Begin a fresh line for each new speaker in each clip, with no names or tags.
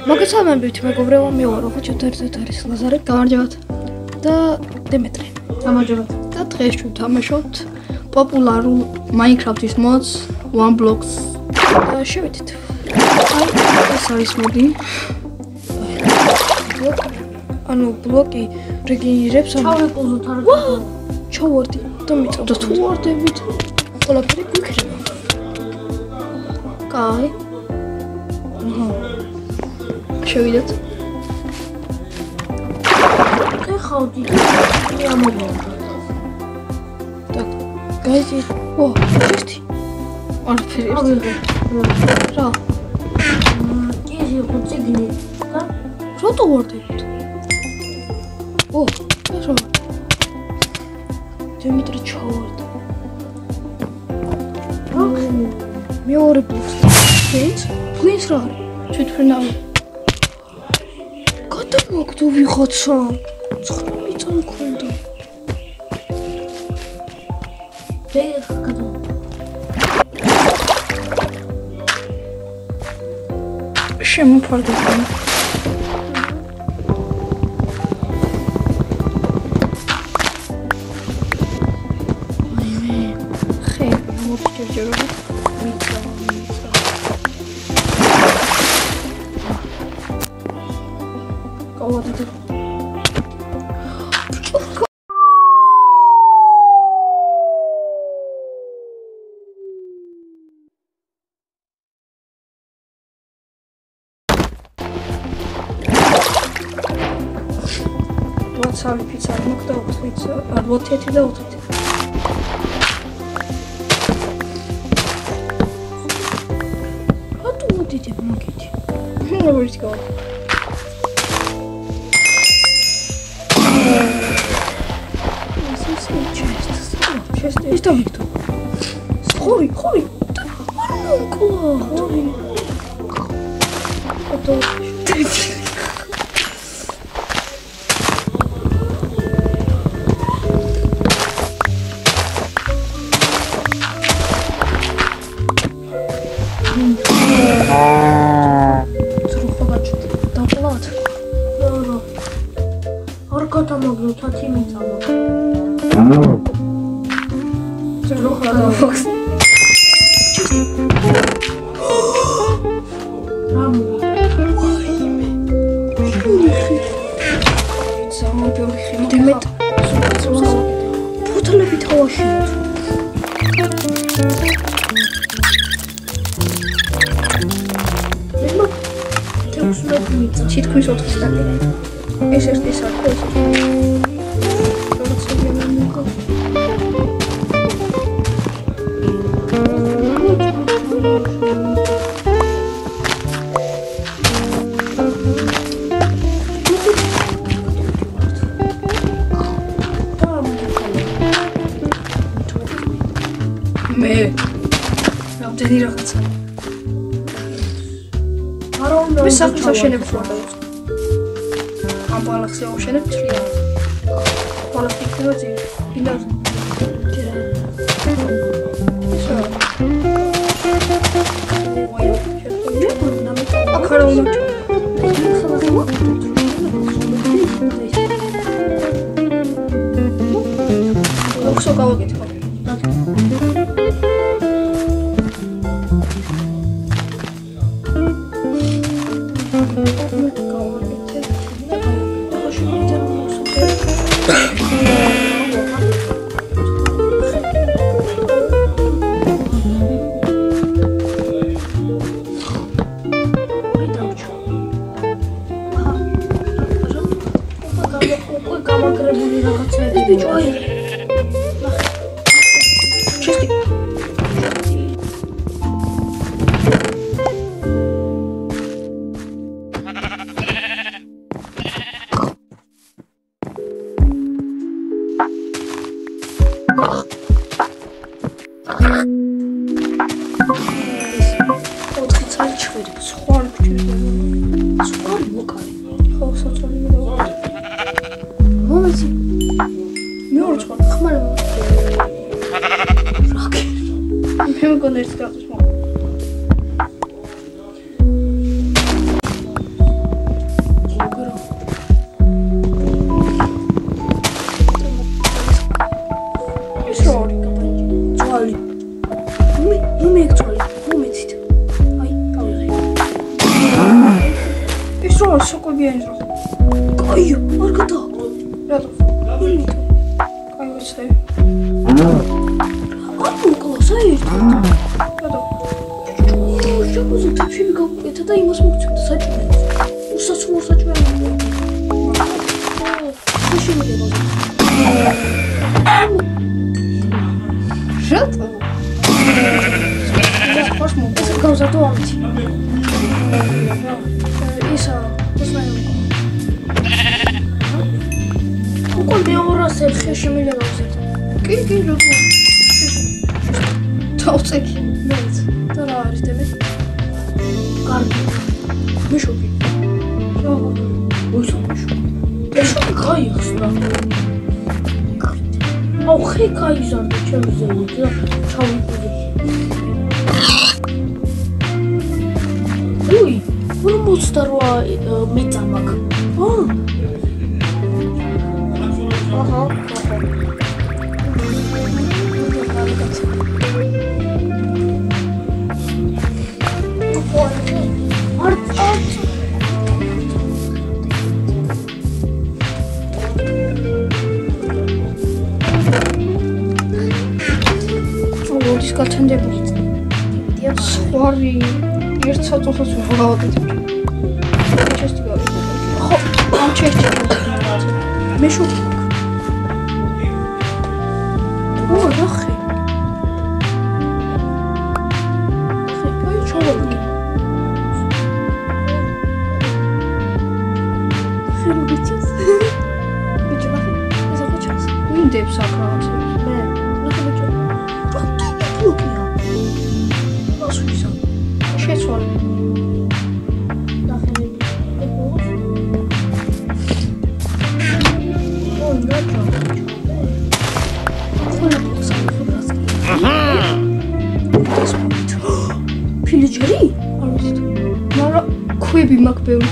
მოგესალმებით, მეგობრებო, მე ვარ ოღონდ ერთად არის ლაზარე, გამარჯობათ და დემეტრე.
გამარჯობათ.
და დღეს ჩვენ ვთამაშობთ პოპულარულ Minecraft-ის mods OneBlocks. შევიდეთ. ეს არის მოდი. ანუ ბლოკი რეგენერირებს
ჩავეყოლოთ არა.
ჩავარდი და მიწევდა თუ ვარდებით. ყველაფერი გვიქრება. კაი. შევიდეთ.
ხავდი და ამოვიდა.
და გაიჭი. ერთი. არაფერი. რა?
კიჟი ხუციგნი და
რატო ვარდებით? ეს რა? დემეტრე ჩავარდა. მეორე ბლოკს. გვინს რა არის? თვითფრენავი. გადამოგდო ვიღაცა. ცხრამიწა მქონდა. შემოფარდება. სამი პიცა მოკდა 4 და 4. რატო მოდით მოგიდი? როგორ ისკო? ეს დავიქთო. ხორი. არა მოკლა. ხორი. თითქმის 4 სტაკი. ეს ერთი საკო ეს. მე რამდენი რაღაცა მე სახლის აშენებს ვარ და ამ ბალახს აშენებ წლიან ბალახი იქნება ძირ ინდას ეს რომ სოკვებიანი რა.
კაია, არ გადააყო.
რატო? კაი ვეცდები.
არ მოკლა საერთოდ.
რატო?
შეგუზო თაფშები გავუკეთა და იმას მოგწევდა საჭმელს. უსაცმო საჭმელი. შეშინდება.
რატო?
ეს გავზარდო ამით.
ისა, პოსნაი.
უკვე მეორას ერთხელ შემიძლია გავზარდო.
კი, რატო? დავწეკი. მეც. და რა არის დემე?
კარგი. მეშობი.
რა?
მეშობი გაიხსნა. აუ ხე გაიზარდა ჩემი ზეით და ჩავიკვირდი. უი, 48 მეწა მაქვს.
აჰა. ის გაცენდებული. სხვარი ერთ საწოლსაც ვღავადეთ. ჩესტი გავიგე. ხო, ამ ჩესტი. მე შუქი. ო, ნახე. აი, ჩავაგე. ხერობიცის. ბიჭო, ნახე. ეს ხო ჩანს. ვინდებს აქ რაღაცებს. მე. ნახე ბიჭო. ლუკია. ასვისა. შეცვალე.
ნახე. ო, ნაჭო. ხოლმე მოსახლეობას. ფილიჯერი?
არ ვიცით. მაგრამ ქვები მაქვს ბევრი.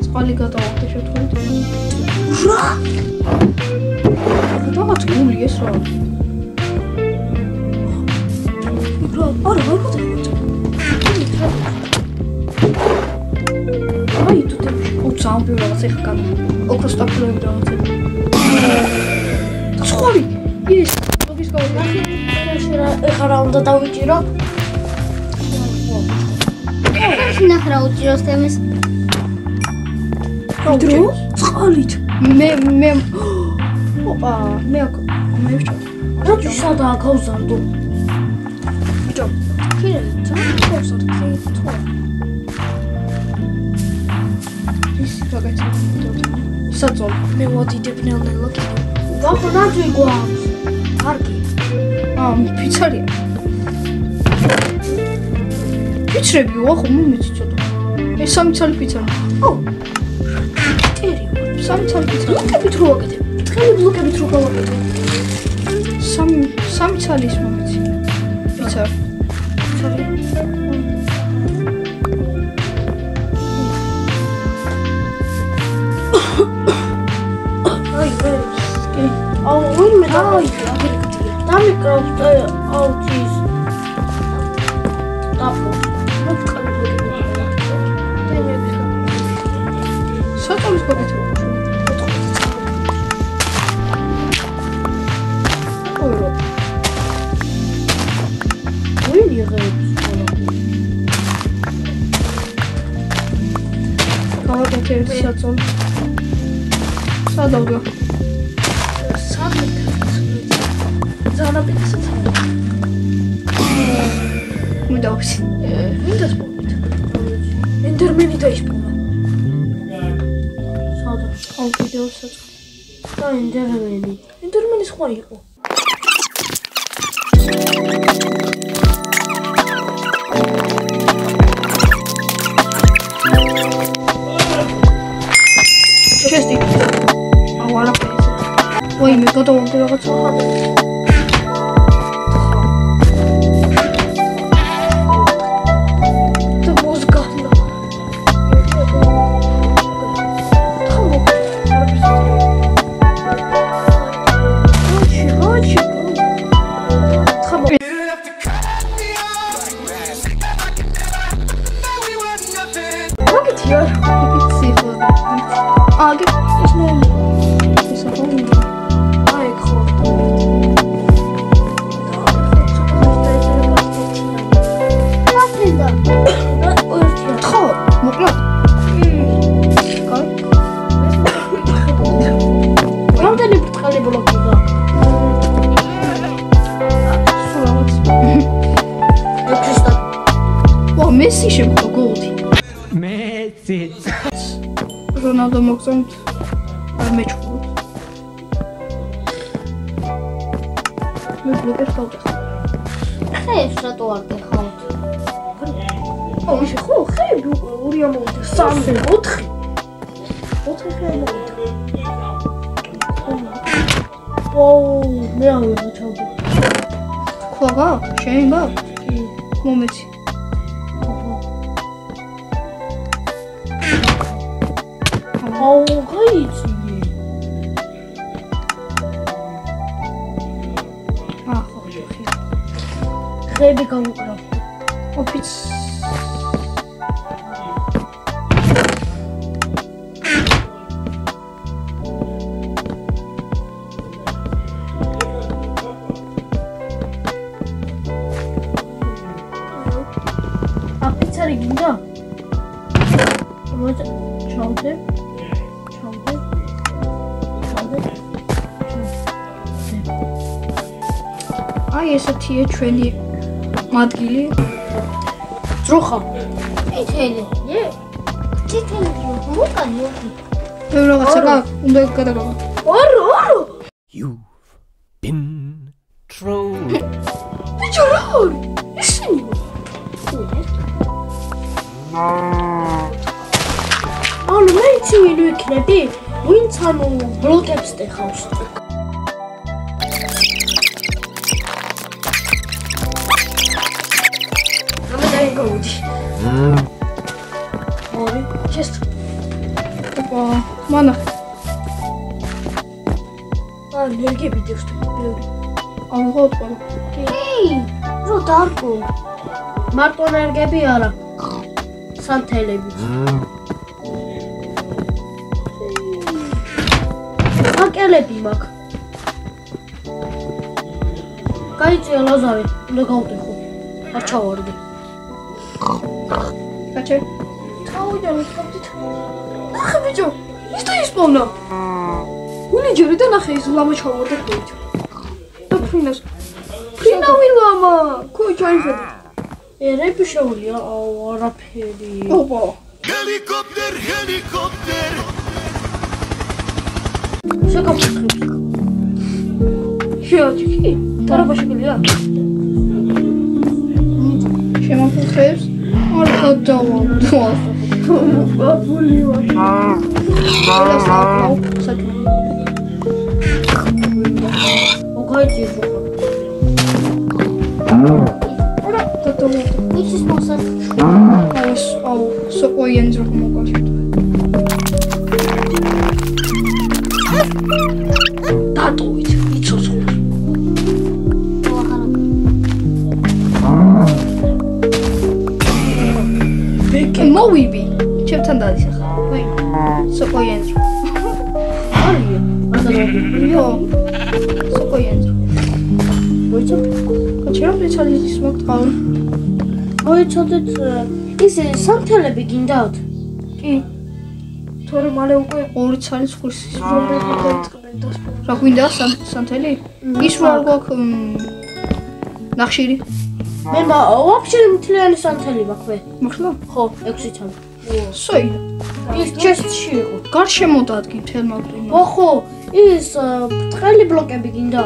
წყალი გადავახტე შეთხოვით.
რა?
რაღაც გული ეს რა?
არა, არ მოწევთ.
აი, თუ უცა ამ ბევრი რაღაც ეხა განა. ოქროს ტაფლოები რაღაცები. სხვარი, ის ლოგის გავაკეთე.
ეხლა რა უნდა დავიჭირო?
ნახე რა უჭიროს თემის.
დრო? წყალით.
მე ოპა, მე ვჭო.
რა სადაა გავზარდო?
ბიჭო, ხირე, გავზარდო, ხო. ის რაღაცა. საწოლ.
მე ვადიდებ ნელ-ნელა კიდე. ვახო ნაძვი გვაქვს. კარგი.
ფიცარია. ფიცრები ვახო, მომეცი ცოტა. ეს 3 ცალი ფიცარი.
ო. ტერი.
3 ცალი ფიცარი.
ბლოკებით რო ვაკეთებ. თხელი ბლოკებით რო გავაკეთებ.
3 ცალი ის მომეცი. ფიცარი.
აი, აუ, ვინმე დავაიქე. დამიკრავთ აუთის. დაპო. მოწყალე ბლოკები. დემების გაკეთე.
საწოლის გაკეთე. ორო.
ვინ იღებს?
გავაკეთე ერთი საწოლი. სადავდა.
ზანაპირზე
მუდავსი.
მინდა სპორტით. ენდერმენი დაისპონა. სადა?
აუ ვიდეოსაც.
და ენდერმენი. ენდერმენი სხვა იყო.
ჩესტი. აუ არაფერი. ვაიმე, გადავაგდე რაღაცა.
რა იცი არა?
იცი ხო? აგი ეს მე ეს ხო?
აი ხო.
მაფრინდა.
ხო, მოკლედ. კაი.
რამდენი ბრწყალი ბლოკი და?
ვა, მესი შემდგა გოლი.
მესი.
რონალდო მოგწონთ არ მეჩხუბ. მე ბლოკერ ხავთ.
ხეს რატო არ გეხავთ?
აუ ისე ხო ხეები ორი ამოვიდა 3 4 ხე ამოვიდა. ოუ მე ავიღე ჩავდი.
ქვაგა? შენ გა? მომეცი.
აუ გაიცი.
ხო, ხე.
ხეები გავუკრავ.
ოფიც.
აფიცარი გინდა? როცა ჩავდე.
აი ესეთია ჩვენი მადგილი.
ძროხა.
წითელი. წითელი მოკანი.
მე რაღაცა გაქვს, უნდა გადაგავა.
არა.
You've been trolled.
ბიჭო რა არის? ისინი. ანუ მე იცი ვიქნები? ვინც ანუ ბლოკებს ტეხავს. Гоуди. Ой, честно.
Опа, мана.
Энергия бедешь ты.
Вот он.
Эй, რო დარგო.
მარტო ენერგები არა. სანთელები. აკელები მაქვს. გაიწია ლაზარი, უნდა გავუტეხო. არ ჩავარდე.
კაჩე.
თავიდან ვიტყობდით. ნახე ბიჭო, ის და ისპოვნა. გული ჯერი და ნახე ის ლამა ჩავარდე ბიჭო. და ფრინას. ფრინა ვილამა. ხო ჩაიხედე. ერები შეულია, აუ არაფერი.
ოპა.
Helicopter.
შეკაფიქრებს. შეაჭიქი? დარაბაში გილია?
შემოფხებს. არ გადავამდო.
აბული ვარ.
საქმე.
ოგაიჭი ხო?
არა, დადო.
იცის მოსად.
აუ, სოყოიან ძრო მოგაშოთ.
დატოვით, იცოცხლ.
მოვიბი. ჩემთან დადის ახლა. ვაი. სოყოიან ძრო.
არია, ადრე.
იო. სოყოიან ძრო.
მოიცა?
კაჩერა პრიცალის მოგტყავ.
მოიცოდეთ ის სანთელები გინდათ?
კი.
თორე მალე უკვე
ორი ცალი ხურს.
პრობლემა დაიწყებენ დასπო.
რა გვინდა სანთელი? ის რა გვაქვს ნახშირი.
მე ვაფშე მთლიანი სანთელი მაქვს მე.
მართლა?
ხო, 6 ცალი.
სოი.
ის ჩესტში იყო.
გარშემო დადგი მთელ მაგდრიმ.
ხო, ის ბრწყალი ბლოკები გინდა?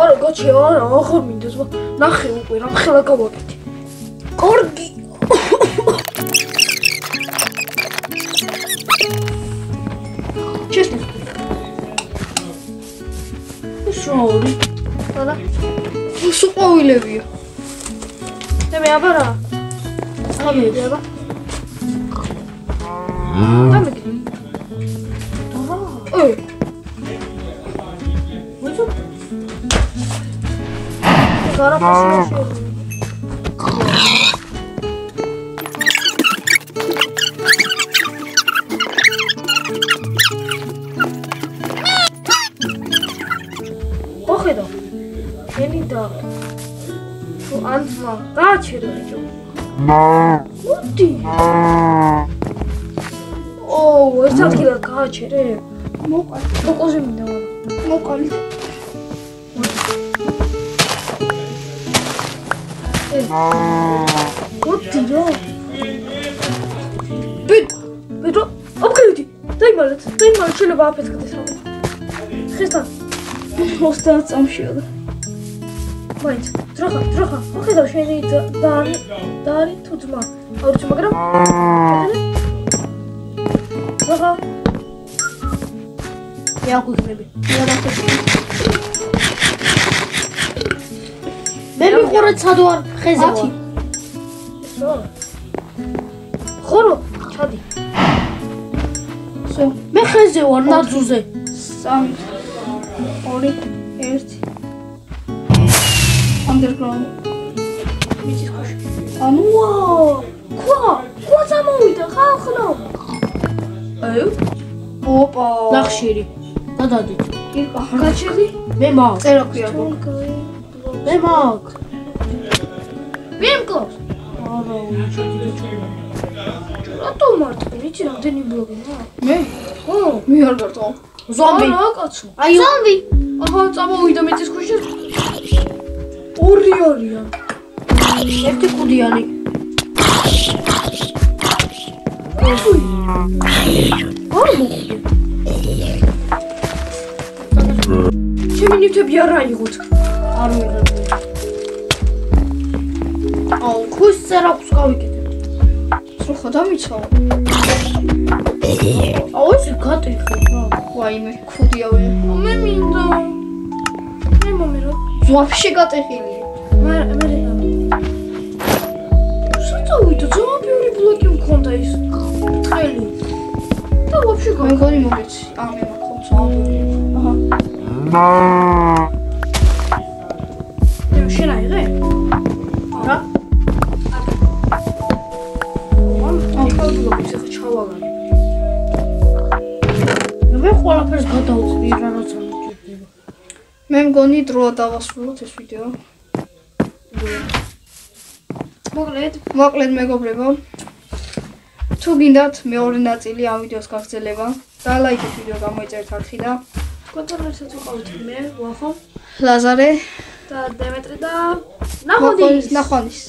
არა, გაჩი, არა, აღარ მინდას. ნახე უკვე რა ხელა გავაკეთე. კორგი.
ჩესტი.
შოური. და
სუყოვილებია.
და მე აბარა. ამე აბა. ამე. ой. მოიწო. გარაფაში. გააჩერე ბიჭო. მოდი. ო, ეს ადგილად გააჩერე.
მოყალ.
ფოკუსი მინდა ვარ.
მოყალ.
მოდი რა. ბიჭო, აბგრედი. დაიმალეთ, შეიძლება აფეთქდეს რა. ხესთან
30 წამშია და
მაინც დროხა მოხედავ შენი დაარი თუ ძმა აუჩი მაგრამ დროხა მე აღვიქნები
მე მიყურეთ სად ვარ ხეზე ვარ
ხოლო ჩადი
სო
მე ხეზე ვარ ნაძუზე
3 2 1 underground
მიწის ქვეშ
ანუ
ქვა წამოვიდა ხალხო
აი ოპა
ნახშირი დადადით
კირკა
გაჩერდი
მე მაგ
წერა ქვია
მე მაგ
ვინ კლავს
არა უჩვენე ჩვენე
რატო მარტო ვიცი რამდენი ბლოგი რა
მე
ხო
მე არ გარტო
ზომბი
არა კაცო
აი
ზომბი აჰა წამოვიდა მიწის ქვეშ ორი არიან
ერთი კუდიანი
ჩემი ნივთები არ აიღოთ
არ მიღებული აუ ქვის წერაქვს გავიკეთებ
სროხა დამიცავ
აუ ეს გატეხე რა
ვაიმე ქუდიავე
მე მინდა მე მომერო
ზვაფში გატეხილი
მე საწავიდა ძამბიური ბლოკი მქონდა ის თხელი და ვაფშე
მე მგონი მოგეცი ამე მაქვს აჰა
მე შენ აიღე
რა
ამ ბლოკი ხა ჩავალარი
მე ყველაფერს გადავწვი რა როცა მიჭირდება
მე მგონი დროა დავასრულოთ ეს ვიდეო მოკლედ მეგობრებო თუ გინდათ მეორე ნაწილი ამ ვიდეოს გაგრძელება დალაიქეთ ვიდეო გამოიწერეთ არხი და
კონტროლერსაც ვიყავით მე ვახო
ლაზარე
და დემეტრე და ნახვამდის
ნახვამდის